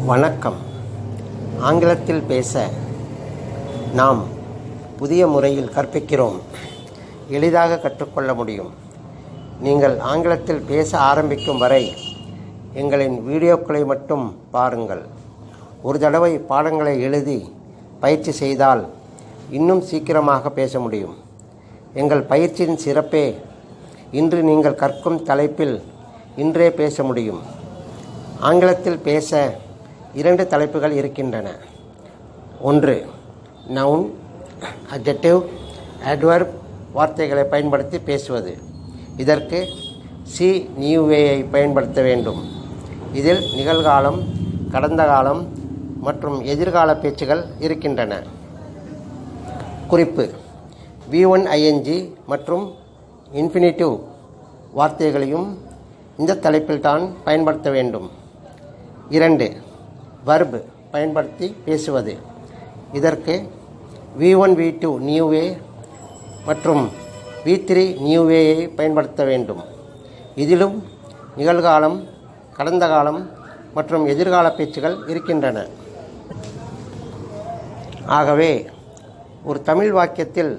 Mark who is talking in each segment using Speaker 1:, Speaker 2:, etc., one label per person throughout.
Speaker 1: வணக்கம். ஆங்கிலத்தில் பேச நாம் புதிய முறையில் கற்பிக்கிறோம். எளிதாக கற்றுக்கொள்ள முடியும். நீங்கள் ஆங்கிலத்தில் பேச ஆரம்பிக்கும் வரை எங்களின் வீடியோக்களை மட்டும் பாருங்கள். ஒரு தடவை பாடங்களை எழுதி பயிற்சி செய்தால் இன்னும் சீக்கிரமாக பேச முடியும். எங்கள் பயிற்சியின் சிறப்பே இன்று நீங்கள் கற்கும் தலைப்பில் இன்றே பேச முடியும். ஆங்கிலத்தில் பேச 2 தலைப்புகள் இருக்கின்றன. ஒன்று நவுன், அட்ஜெக்டிவ், அட்வர்ப் வார்த்தைகளை பயன்படுத்தி பேசுவது. இதற்கு சி நியூ வேயை பயன்படுத்த வேண்டும். இதில் நிகழ்காலம், கடந்த காலம் மற்றும் எதிர்கால பேச்சுகள் இருக்கின்றன. குறிப்பு: V1 ING மற்றும் இன்ஃபினிட்டிவ் வார்த்தைகளையும் இந்த தலைப்பில் தான் பயன்படுத்த வேண்டும். 2 வர்பு பயன்படுத்தி பேசுவது. இதற்கு V1 V2 நியூ வே மற்றும் V3 நியூ வேயை பயன்படுத்த வேண்டும். இதிலும் நிகழ்காலம், கடந்த காலம் மற்றும் எதிர்கால பேச்சுகள் இருக்கின்றன. ஆகவே ஒரு தமிழ் வாக்கியத்தில்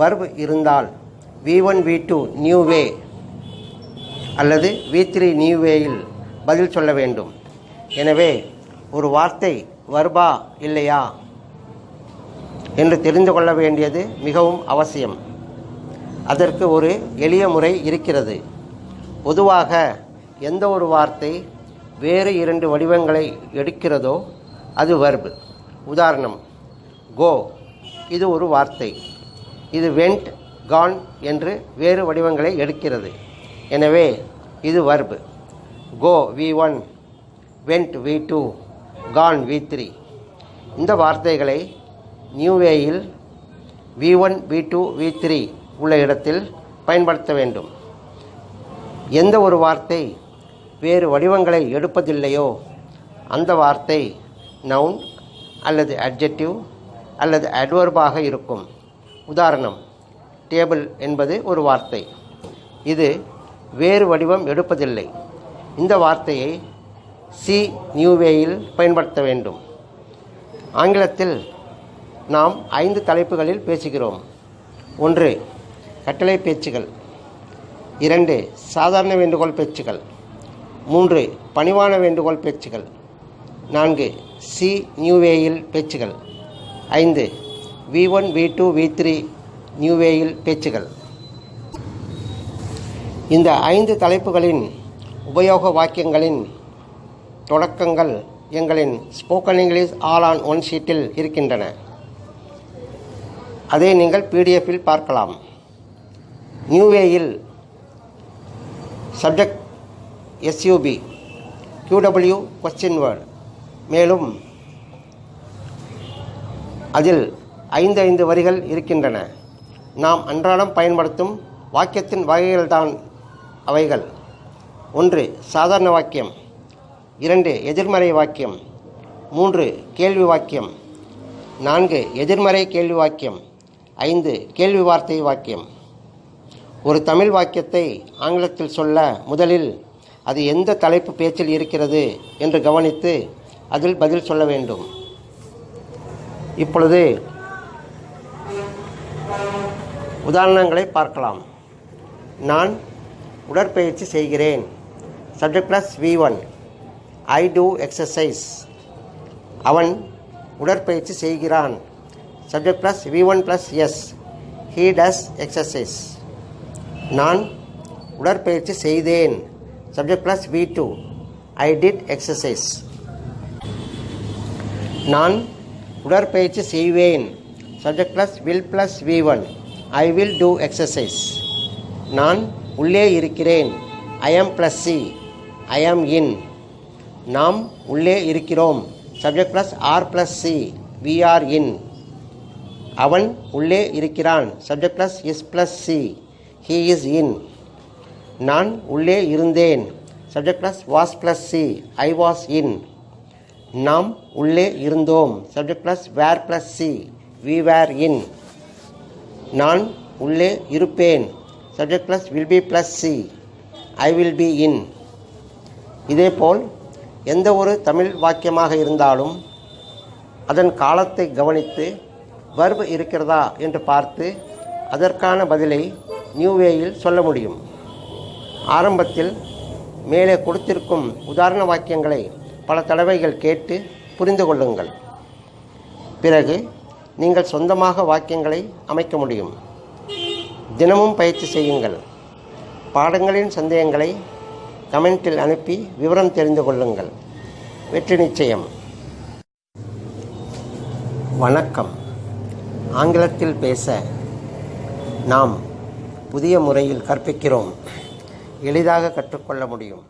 Speaker 1: வர்பு இருந்தால் V1 V2 நியூ வே அல்லது V3 நியூ வேயில் பதில் சொல்ல வேண்டும். எனவே ஒரு வார்த்தை வர்பா இல்லையா என்று தெரிந்து கொள்ள வேண்டியது மிகவும் அவசியம். அதற்கு ஒரு எளிய முறை இருக்கிறது. பொதுவாக எந்த ஒரு வார்த்தை வேறு 2 வடிவங்களை எடுக்கிறதோ அது வர்பு. உதாரணம், கோ, இது ஒரு வார்த்தை. இது வெண்ட், கான் என்று வேறு வடிவங்களை எடுக்கிறது. எனவே இது வர்பு. கோ V1, went V2, Khan V3. இந்த வார்த்தைகளை நியூ வேயில் V1 V2 V3 உள்ள இடத்தில் பயன்படுத்த வேண்டும். எந்த ஒரு வார்த்தை வேறு வடிவங்களை எடுப்பதில்லையோ அந்த வார்த்தை நவுன் அல்லது அட்ஜெக்டிவ் அல்லது அட்வர்பாக இருக்கும். உதாரணம், டேபிள் என்பது ஒரு வார்த்தை. இது வேறு வடிவம் எடுப்பதில்லை. இந்த வார்த்தையை சி நியூ வேயில் பயன்படுத்த வேண்டும். ஆங்கிலத்தில் நாம் 5 தலைப்புகளில் பேசுகிறோம். 1 கட்டளை பேச்சுகள், 2 சாதாரண வேண்டுகோள் பேச்சுகள், 3 பணிவான வேண்டுகோள் பேச்சுகள், 4 சி நியூ வேயில் பேச்சுகள், 5 V1 V2 V3 நியூ வேயில் பேச்சுகள். இந்த 5 தலைப்புகளின் உபயோக வாக்கியங்களின் தொடக்கங்கள் எங்களின் spoken English all in one ஷீட்டில் இருக்கின்றன. அதை நீங்கள் பிடிஎஃப்பில் பார்க்கலாம். நியூ வேயில் subject SUB, QW question word. மேலும் அதில் 5 வரிகள் இருக்கின்றன. நாம் அன்றாடம் பயன்படுத்தும் வாக்கியத்தின் வகைகள்தான் அவைகள். 1 சாதாரண வாக்கியம், 2 எதிர்மறை வாக்கியம், 3 கேள்வி வாக்கியம், 4 எதிர்மறை கேள்வி வாக்கியம், 5 கேள்வி வார்த்தை வாக்கியம். ஒரு தமிழ் வாக்கியத்தை ஆங்கிலத்தில் சொல்ல முதலில் அது எந்த தலைப்பு பேச்சில் இருக்கிறது என்று கவனித்து அதில் பதில் சொல்ல வேண்டும். இப்பொழுது உதாரணங்களை பார்க்கலாம். நான் உடற்பயிற்சி செய்கிறேன். Subject plus V1. I do exercise. அவன் உடற்பயிற்சி செய்கிறான். Subject plus V1 plus S. He does exercise. நான் உடற்பயிற்சி செய்தேன். Subject plus V2. I did exercise. நான் உடற்பயிற்சி செய்வேன். Subject plus will plus V1. I will do exercise. நான் உள்ளே இருக்கிறேன். I am plus C. I am in. நாம் உள்ளே இருக்கிறோம். Subject plus R plus C. We are in. அவன் உள்ளே இருக்கிறான். Subject plus S plus C. He is in. நான் உள்ளே இருந்தேன். Subject plus was plus C. I was in. நாம் உள்ளே இருந்தோம். Subject plus were plus C. We were in. நான் உள்ளே இருப்பேன். Subject plus will be plus C. I will be in. இதேபோல் எந்த ஒரு தமிழ் வாக்கியமாக இருந்தாலும் அதன் காலத்தை கவனித்து வர்பு இருக்கிறதா என்று பார்த்து அதற்கான பதிலை நியூ வேயில் சொல்ல முடியும். ஆரம்பத்தில் மேலே கொடுத்திருக்கும் உதாரண வாக்கியங்களை பல தடவைகள் கேட்டு புரிந்து கொள்ளுங்கள். பிறகு நீங்கள் சொந்தமாக வாக்கியங்களை அமைக்க முடியும். தினமும் பயிற்சி செய்யுங்கள். பாடங்களின் சந்தேகங்களை கமெண்டில் அனுப்பி விவரம் தெரிந்து கொள்ளுங்கள். வெற்றி நிச்சயம். வணக்கம். ஆங்கிலத்தில் பேச நாம் புதிய முறையில் கற்பிக்கிறோம். எளிதாக கற்றுக்கொள்ள முடியும்.